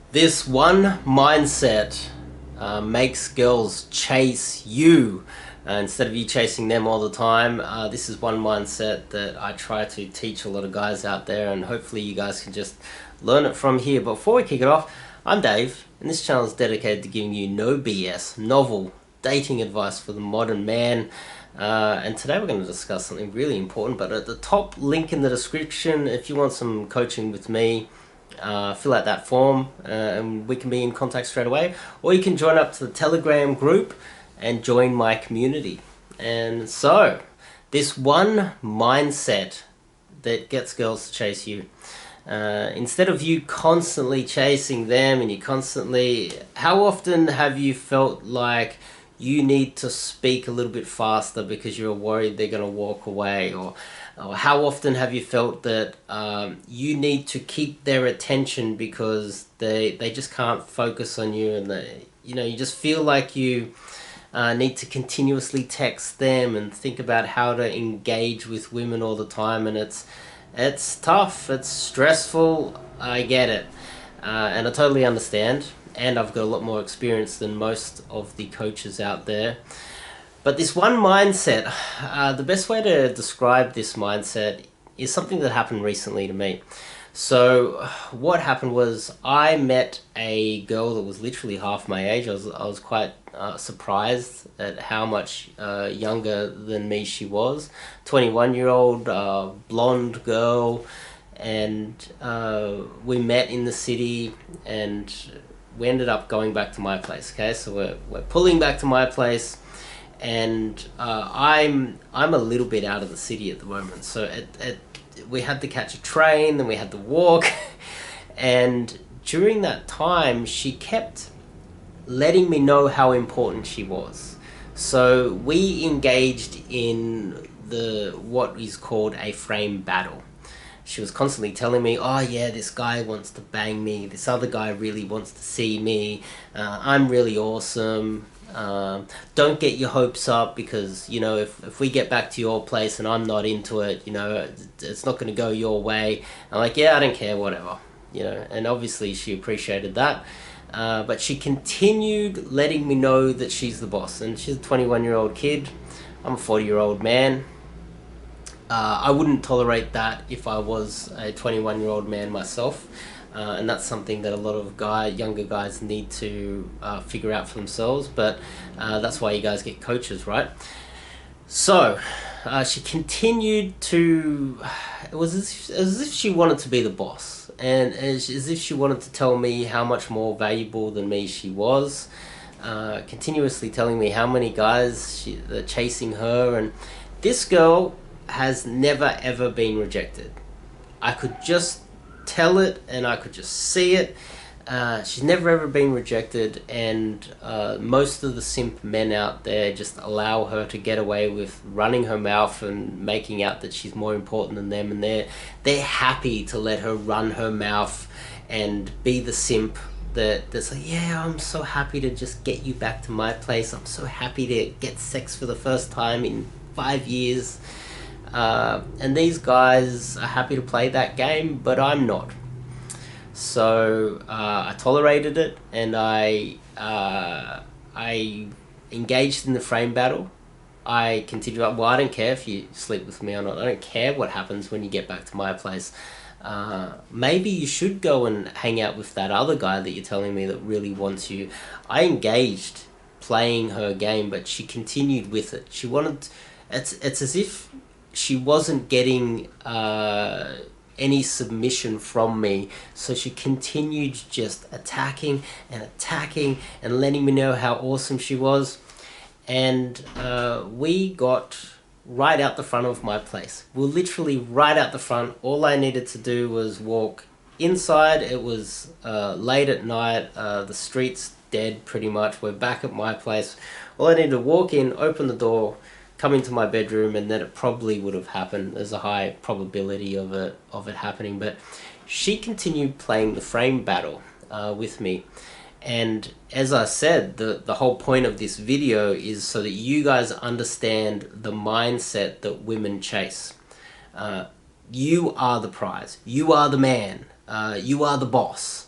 This one mindset makes girls chase you instead of you chasing them all the time. This is one mindset that I try to teach a lot of guys out there, and hopefully you guys can just learn it from here. But before we kick it off, I'm Dave, and this channel is dedicated to giving you no BS, novel dating advice for the modern man. And today we're going to discuss something really important, but at the top link in the description, if you want some coaching with me, fill out that form and we can be in contact straight away, or you can join up to the Telegram group and join my community. And so this one mindset that gets girls to chase you, instead of you constantly chasing them and you constantly, how often have you felt like you need to speak a little bit faster because you're worried they're going to walk away? Or how often have you felt that you need to keep their attention because they just can't focus on you, and you just feel like you need to continuously text them and think about how to engage with women all the time, and it's tough, it's stressful. I get it, and I totally understand. And I've got a lot more experience than most of the coaches out there. But this one mindset, the best way to describe this mindset is something that happened recently to me. So what happened was I met a girl that was literally half my age. I was quite surprised at how much younger than me she was. 21-year-old blonde girl, and we met in the city, and we ended up going back to my place. Okay, so we're pulling back to my place, and I'm a little bit out of the city at the moment. So we had to catch a train, then we had to walk, and during that time, she kept letting me know how important she was. So we engaged in what is called a frame battle. She was constantly telling me, oh yeah, this guy wants to bang me, this other guy really wants to see me, I'm really awesome, don't get your hopes up because, if we get back to your place and I'm not into it, it's not going to go your way. I'm like, yeah, I don't care, whatever. And obviously she appreciated that, but she continued letting me know that she's the boss, and she's a 21-year-old kid, I'm a 40-year-old man. I wouldn't tolerate that if I was a 21-year-old man myself, and that's something that a lot of younger guys need to figure out for themselves, but that's why you guys get coaches, right? So she continued to, it was as if she wanted to be the boss, and as if she wanted to tell me how much more valuable than me she was, continuously telling me how many guys are chasing her. And this girl has never ever been rejected. I could just tell it, and I could just see it. She's never ever been rejected, and most of the simp men out there just allow her to get away with running her mouth and making out that she's more important than them, and they're happy to let her run her mouth and be the simp that's like, yeah, I'm so happy to just get you back to my place, I'm so happy to get sex for the first time in 5 years. And these guys are happy to play that game, but I'm not. So I tolerated it, and I engaged in the frame battle. I continued, well, I don't care if you sleep with me or not. I don't care what happens when you get back to my place. Maybe you should go and hang out with that other guy that you're telling me that really wants you. I engaged playing her game, but she continued with it. She wanted, it's as if she wasn't getting any submission from me, so she continued just attacking and letting me know how awesome she was. And we got right out the front of my place. We're literally right out the front. All I needed to do was walk inside. It was late at night, the street's dead pretty much. We're back at my place. All I needed to walk in, open the door, come into my bedroom, and then it probably would have happened. There's a high probability of it happening. But she continued playing the frame battle with me. And as I said, the whole point of this video is so that you guys understand the mindset that women chase. You are the prize. You are the man. You are the boss.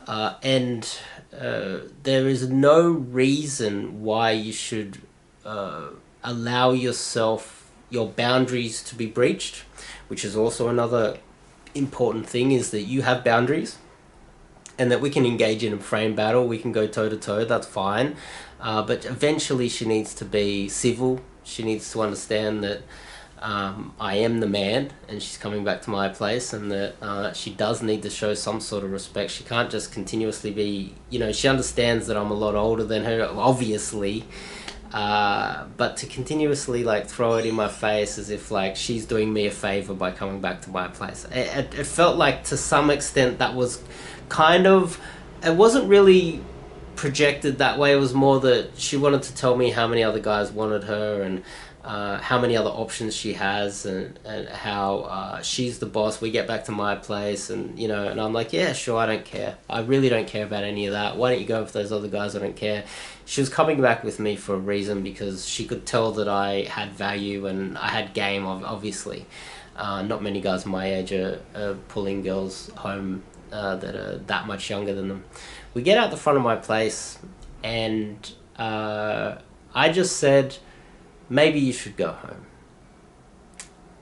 And there is no reason why you should allow your boundaries to be breached, which is also another important thing, is that you have boundaries and that we can engage in a frame battle, we can go toe to toe, that's fine. But eventually she needs to be civil. She needs to understand that I am the man and she's coming back to my place, and that she does need to show some sort of respect. She can't just continuously be, she understands that I'm a lot older than her, obviously, but to continuously like throw it in my face as if like she's doing me a favor by coming back to my place. It felt like to some extent that was kind of, it wasn't really projected that way. It was more that she wanted to tell me how many other guys wanted her, and how many other options she has, and how she's the boss. We get back to my place, and and I'm like, yeah, sure, I don't care. I really don't care about any of that. Why don't you go with those other guys? I don't care. She was coming back with me for a reason, because she could tell that I had value and I had game, obviously. Not many guys my age are pulling girls home that are that much younger than them. We get out the front of my place, and I just said, maybe you should go home.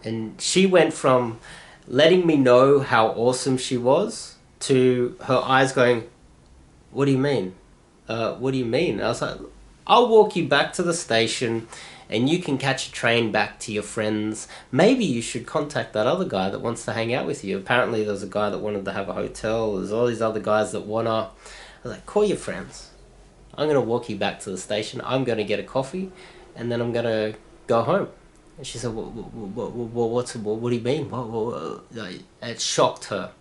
And she went from letting me know how awesome she was to her eyes going, what do you mean? What do you mean? I was like, I'll walk you back to the station and you can catch a train back to your friends. Maybe you should contact that other guy that wants to hang out with you. Apparently there's a guy that wanted to have a hotel. There's all these other guys that wanna. I was like, call your friends. I'm gonna walk you back to the station. I'm gonna get a coffee, and then I'm gonna go home. And she said, what do you mean? It shocked her.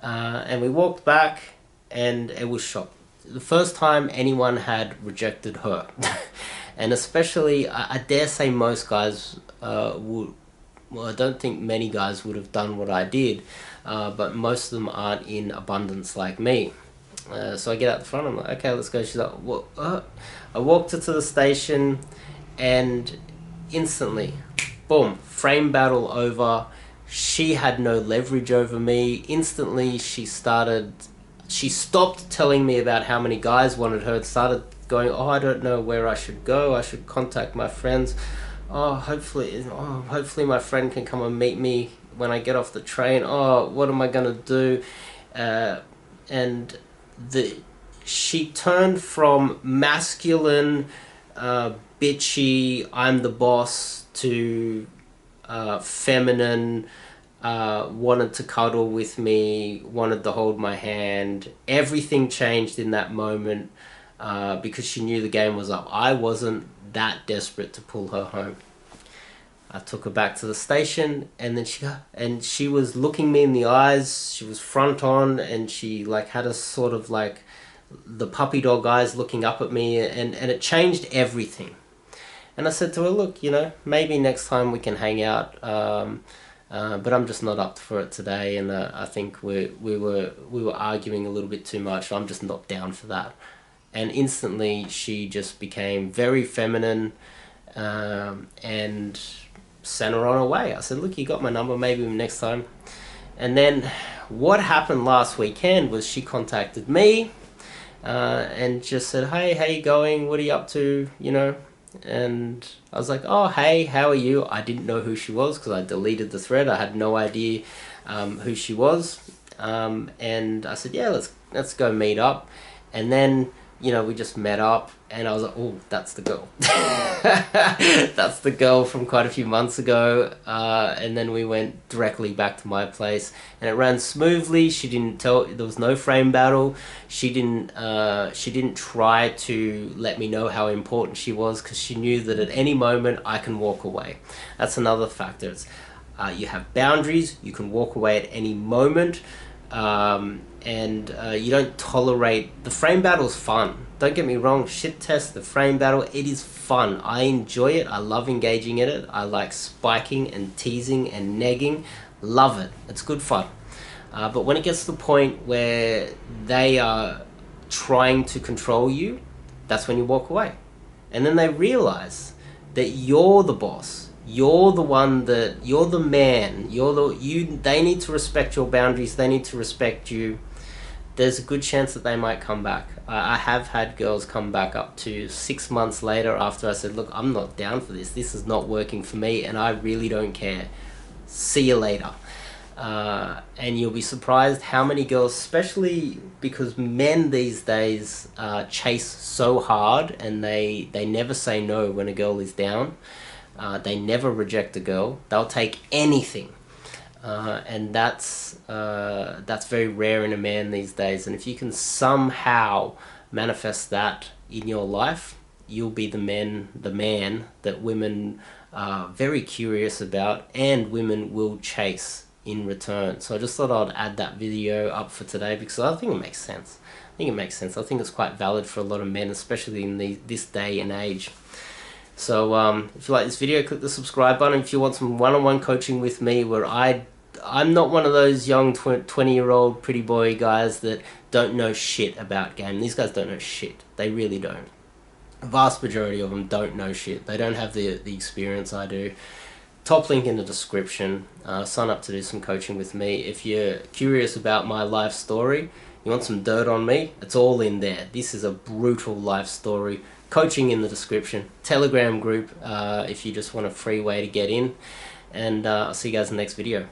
And we walked back, and it was shocked. The first time anyone had rejected her. And especially, I dare say most guys would, well, I don't think many guys would have done what I did, but most of them aren't in abundance like me. So I get out the front, I'm like, okay, let's go. She's like, what? I walked her to the station, and instantly, boom, frame battle over. She had no leverage over me. Instantly, she stopped telling me about how many guys wanted her, and started going, oh, I don't know where I should go. I should contact my friends. Hopefully my friend can come and meet me when I get off the train. Oh, what am I gonna do? And she turned from masculine, bitchy, I'm the boss, to feminine, wanted to cuddle with me, wanted to hold my hand. Everything changed in that moment, because she knew the game was up. I wasn't that desperate to pull her home. I took her back to the station, and then she was looking me in the eyes. She was front on, and she like had a sort of like the puppy dog eyes looking up at me, and it changed everything. And I said to her, look, maybe next time we can hang out, but I'm just not up for it today, and I think we were arguing a little bit too much. I'm just not down for that. And instantly she just became very feminine, and sent her on her way. I said, look, you got my number, maybe next time. And then what happened last weekend was she contacted me, and just said, hey, how you going? What are you up to? And I was like, oh, hey, how are you? I didn't know who she was because I deleted the thread. I had no idea who she was. And I said, yeah, let's go meet up. And then, we just met up, and I was like, oh, that's the girl. That's the girl from quite a few months ago. And then we went directly back to my place, and it ran smoothly. She didn't there was no frame battle. She didn't try to let me know how important she was, because she knew that at any moment I can walk away. That's another factor. It's, you have boundaries. You can walk away at any moment. And you don't tolerate. The frame battle's fun. Don't get me wrong, shit test, the frame battle, it is fun. I enjoy it. I love engaging in it. I like spiking and teasing and negging. Love it. It's good fun. But when it gets to the point where they are trying to control you, that's when you walk away. And then they realize that you're the boss. You're the one you're the man. They need to respect your boundaries. They need to respect you. there's a good chance that they might come back. I have had girls come back up to 6 months later after I said, look, I'm not down for this. This is not working for me and I really don't care. See you later. And you'll be surprised how many girls, especially because men these days chase so hard, and they never say no when a girl is down. They never reject a girl. They'll take anything. And that's very rare in a man these days. And if you can somehow manifest that in your life, you'll be the man that women are very curious about, and women will chase in return. So I just thought I'd add that video up for today because I think it makes sense. I think it's quite valid for a lot of men, especially in this day and age. So if you like this video, click the subscribe button. If you want some one-on-one coaching with me, where I'm not one of those young 20-year-old pretty boy guys that don't know shit about game. These guys don't know shit. They really don't. The vast majority of them don't know shit. They don't have the experience I do. Top link in the description. Sign up to do some coaching with me. If you're curious about my life story, you want some dirt on me, it's all in there. This is a brutal life story. Coaching in the description. Telegram group if you just want a free way to get in. And I'll see you guys in the next video.